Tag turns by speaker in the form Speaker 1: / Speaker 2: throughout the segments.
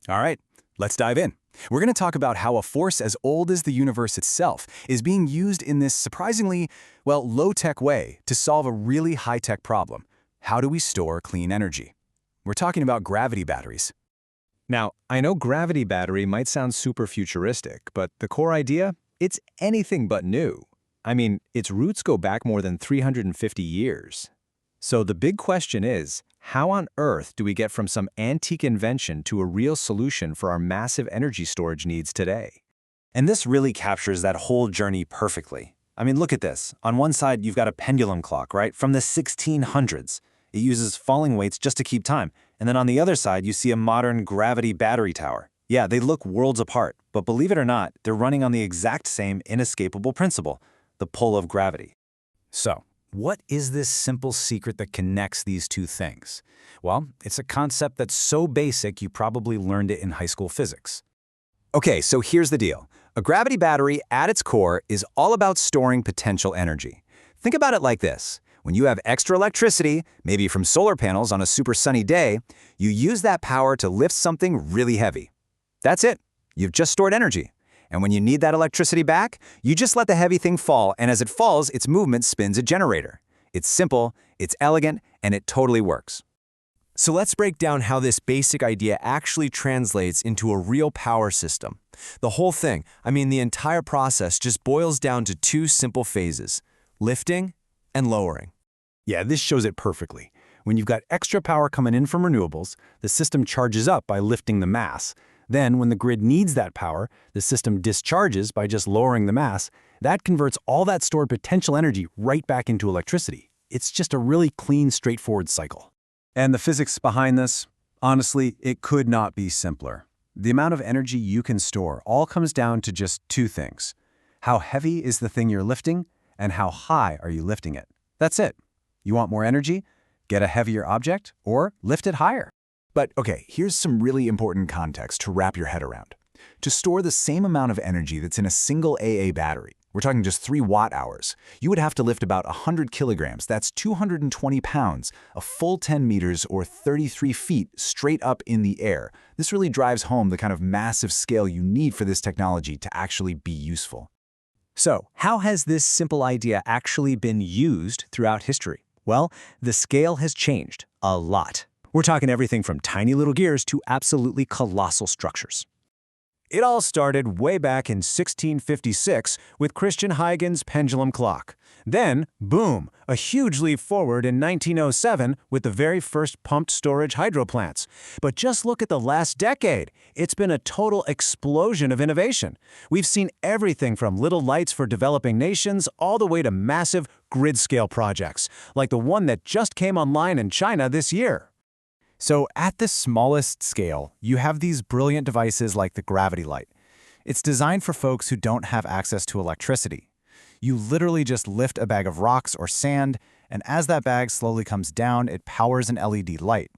Speaker 1: All right, let's dive in. We're going to talk about how a force as old as the universe itself is being used in this surprisingly, well, low-tech way to solve a really high-tech problem. How do we store clean energy? We're talking about gravity batteries.
Speaker 2: Now, I know gravity battery might sound super futuristic, but the core idea? It's anything but new. I mean, its roots go back more than 350 years. So the big question is, how on earth do we get from some antique invention to a real solution for our massive energy storage needs today?
Speaker 3: And this really captures that whole journey perfectly. I mean, look at this. On one side, you've got a pendulum clock, right? From the 1600s. It uses falling weights just to keep time. And then on the other side, you see a modern gravity battery tower. Yeah, they look worlds apart, but believe it or not, they're running on the exact same inescapable principle, the pull of gravity.
Speaker 1: So, what is this simple secret that connects these two things? Well, it's a concept that's so basic you probably learned it in high school physics. Okay, so here's the deal. A gravity battery, at its core, is all about storing potential energy. Think about it like this. When you have extra electricity, maybe from solar panels on a super sunny day, you use that power to lift something really heavy. That's it. You've just stored energy. And when you need that electricity back, you just let the heavy thing fall, and as it falls, its movement spins a generator. It's simple, it's elegant, and it totally works.
Speaker 4: So let's break down how this basic idea actually translates into a real power system. The whole thing, the entire process just boils down to two simple phases: lifting and lowering.
Speaker 1: Yeah, this shows it perfectly. When you've got extra power coming in from renewables, the system charges up by lifting the mass. Then, when the grid needs that power, the system discharges by just lowering the mass. That converts all that stored potential energy right back into electricity. It's just a really clean, straightforward cycle. And the physics behind this? Honestly, it could not be simpler. The amount of energy you can store all comes down to just two things. How heavy is the thing you're lifting, and how high are you lifting it? That's it. You want more energy? Get a heavier object, or lift it higher. But okay, here's some really important context to wrap your head around. To store the same amount of energy that's in a single AA battery, we're talking just 3 watt-hours, you would have to lift about 100 kilograms, that's 220 pounds, a full 10 meters or 33 feet straight up in the air. This really drives home the kind of massive scale you need for this technology to actually be useful.
Speaker 2: So, how has this simple idea actually been used throughout history? Well, the scale has changed a lot. We're talking everything from tiny little gears to absolutely colossal structures. It all started way back in 1656 with Christian Huygens' pendulum clock. Then, boom, a huge leap forward in 1907 with the very first pumped storage hydro plants. But just look at the last decade. It's been a total explosion of innovation. We've seen everything from little lights for developing nations all the way to massive grid-scale projects, like the one that just came online in China this year. So at the smallest scale, you have these brilliant devices like the gravity light. It's designed for folks who don't have access to electricity. You literally just lift a bag of rocks or sand, and as that bag slowly comes down, it powers an LED light.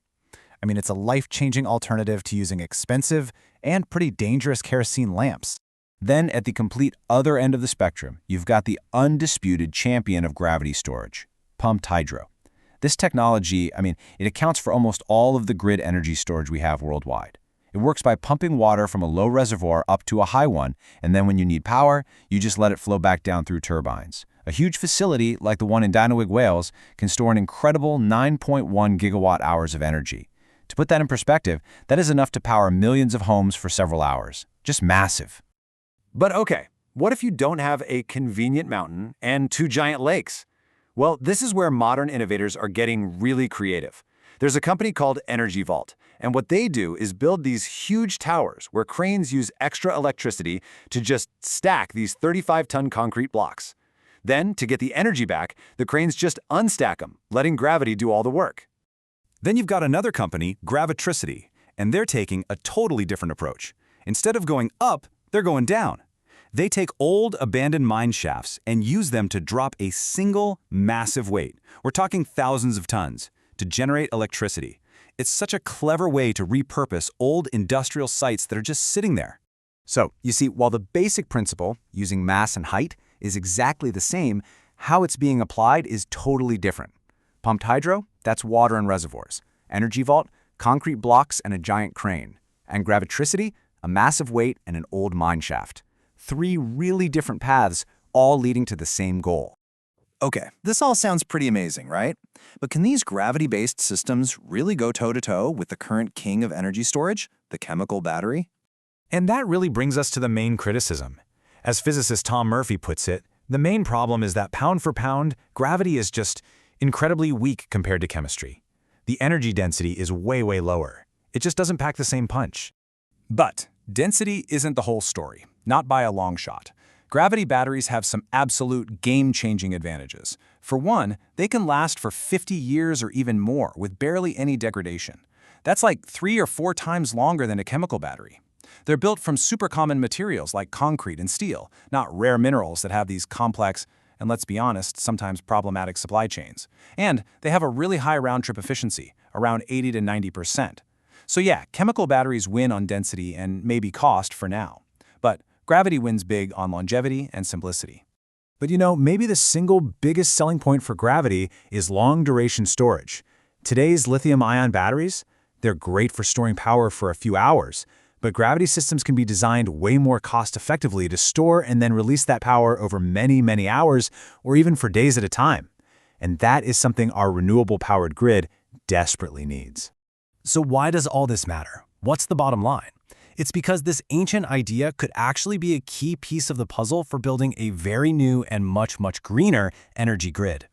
Speaker 2: It's a life-changing alternative to using expensive and pretty dangerous kerosene lamps. Then at the complete other end of the spectrum, you've got the undisputed champion of gravity storage, pumped hydro. This technology, it accounts for almost all of the grid energy storage we have worldwide. It works by pumping water from a low reservoir up to a high one, and then when you need power, you just let it flow back down through turbines. A huge facility, like the one in Dynawig, Wales, can store an incredible 9.1 gigawatt-hours of energy. To put that in perspective, that is enough to power millions of homes for several hours. Just massive.
Speaker 3: But okay, what if you don't have a convenient mountain and 2 giant lakes? Well, this is where modern innovators are getting really creative. There's a company called Energy Vault, and what they do is build these huge towers where cranes use extra electricity to just stack these 35-ton concrete blocks. Then, to get the energy back, the cranes just unstack them, letting gravity do all the work.
Speaker 1: Then you've got another company, Gravitricity, and they're taking a totally different approach. Instead of going up, they're going down. They take old, abandoned mine shafts and use them to drop a single, massive weight, we're talking thousands of tons, to generate electricity. It's such a clever way to repurpose old industrial sites that are just sitting there. So, you see, while the basic principle, using mass and height, is exactly the same, how it's being applied is totally different. Pumped hydro, that's water and reservoirs. Energy Vault, concrete blocks and a giant crane.
Speaker 2: and gravitricity, a massive weight and an old mine shaft. 3 really different paths, all leading to the same goal.
Speaker 3: Okay, this all sounds pretty amazing, right? But can these gravity-based systems really go toe-to-toe with the current king of energy storage, the chemical battery?
Speaker 1: And that really brings us to the main criticism. As physicist Tom Murphy puts it, the main problem is that pound for pound, gravity is just incredibly weak compared to chemistry. The energy density is way, way lower. It just doesn't pack the same punch. But density isn't the whole story, not by a long shot. Gravity batteries have some absolute game-changing advantages. For one, they can last for 50 years or even more with barely any degradation. That's like 3 or 4 times longer than a chemical battery. They're built from super common materials like concrete and steel, not rare minerals that have these complex, and let's be honest, sometimes problematic supply chains. And they have a really high round-trip efficiency, around 80 to 90%. So yeah, chemical batteries win on density and maybe cost for now. But gravity wins big on longevity and simplicity. But maybe the single biggest selling point for gravity is long-duration storage. Today's lithium-ion batteries, they're great for storing power for a few hours, but gravity systems can be designed way more cost-effectively to store and then release that power over many, many hours or even for days at a time. And that is something our renewable-powered grid desperately needs. So why does all this matter? What's the bottom line? It's because this ancient idea could actually be a key piece of the puzzle for building a very new and much, much greener energy grid.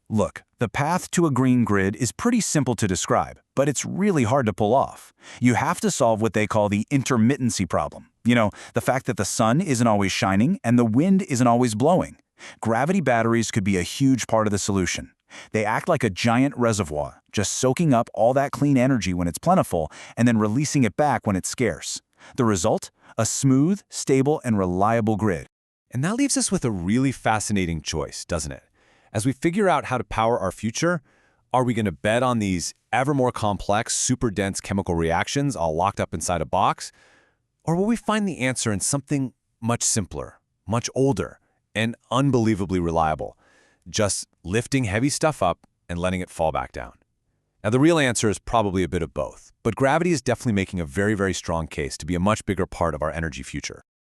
Speaker 3: Look, the path to a green grid is pretty simple to describe, but it's really hard to pull off. You have to solve what they call the intermittency problem. The fact that the sun isn't always shining and the wind isn't always blowing. Gravity batteries could be a huge part of the solution. They act like a giant reservoir, just soaking up all that clean energy when it's plentiful and then releasing it back when it's scarce. The result? A smooth, stable, and reliable grid.
Speaker 4: And that leaves us with a really fascinating choice, doesn't it? As we figure out how to power our future, are we going to bet on these ever more complex, super dense chemical reactions all locked up inside a box? Or will we find the answer in something much simpler, much older, and unbelievably reliable? Just lifting heavy stuff up and letting it fall back down. Now, the real answer is probably a bit of both, but gravity is definitely making a very, very strong case to be a much bigger part of our energy future.